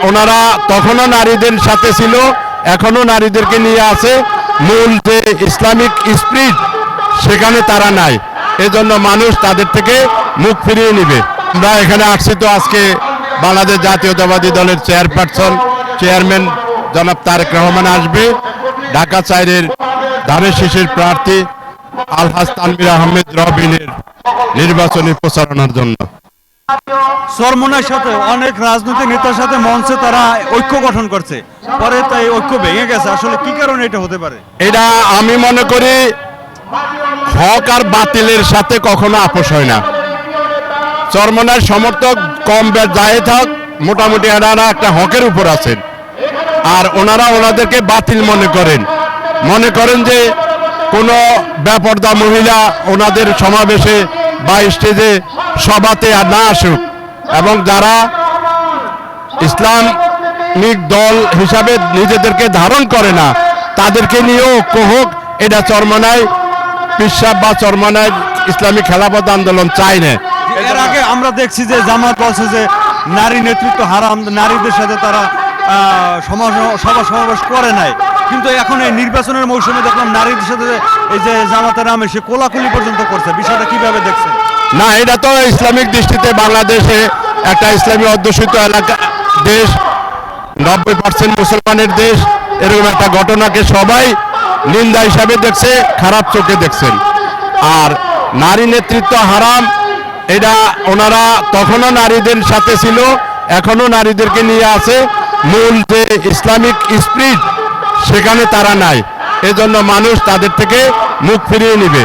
ওনারা তখনও নারীদের সাথে ছিল, এখনো নারীদেরকে নিয়ে আছে, মূল যে ইসলামিক স্পিরিট সেখানে তারা নাই। এজন্য মানুষ তাদের থেকে মুখ ফিরিয়ে নেবে। আমরা এখানে আসছি তো আজকে বাংলাদেশ জাতীয়তাবাদী দলের চেয়ারম্যান জনাব তারেক রহমান আসবে, ঢাকা 4-এর ধানের শীষের প্রার্থী আলহাজ তানভীর আহমেদ রবিনের নির্বাচনী প্রচারণার জন্য। চরমোনাইর সাথে অনেক রাজনৈতিক নেতার সাথে মঞ্চে তারা ঐক্য গঠন করছে, পরে তাই ঐক্য ভেঙে গেছে। আসলে কি কারণে এটা হতে পারে? এটা আমি মনে করি হক আর বাতিলের সাথে কখনো আপোষ হয় না। চরমোনাইর সমর্থক কম বেশ যাই থাক, মোটামুটি এনারা একটা হকের উপর আছেন, আর ওনারা ওনাদেরকে বাতিল মনে করেন যে কোনো বেপরদা মহিলা ওনাদের সমাবেশে বা স্টেজে সভাতে আর না আসুক, এবং যারা ইসলামিক দল হিসাবে নিজেদেরকে ধারণ করে না তাদেরকে নিয়েও ঐক্য হোক, এটা চরমোনাই পিসাব বা চরমোনাই ইসলামী খেলাফত আন্দোলন চায় না। এর আগে আমরা দেখছি যে জামাত বলছে যে নারী নেতৃত্ব হারাম, নারীদের সাথে তারা সভা সমাবেশ করে নাই, কিন্তু এখন এই নির্বাচনের মৌসুমে দেখলাম নারীদের সাথে এই যে জামাতের নামে সে কোলাকুলি পর্যন্ত করছে। বিষয়টা কিভাবে দেখছেন? না, এটা তো ইসলামিক দৃষ্টিতে বাংলাদেশে একটা ইসলামী অধ্যুষিত এলাকা দেশ, 90% মুসলমানের দেশ, এরকম একটা ঘটনাকে সবাই নিন্দা হিসাবে দেখছে, খারাপ চোখে দেখছেন। আর নারী নেতৃত্ব হারাম, এটা ওনারা তখনও নারীদের সাথে ছিল, এখনো নারীদেরকে নিয়ে আছে, মূল যে ইসলামিক স্পিরিট সেখানে তারা নাই। এজন্য মানুষ তাদের থেকে মুখ ফিরিয়ে নেবে।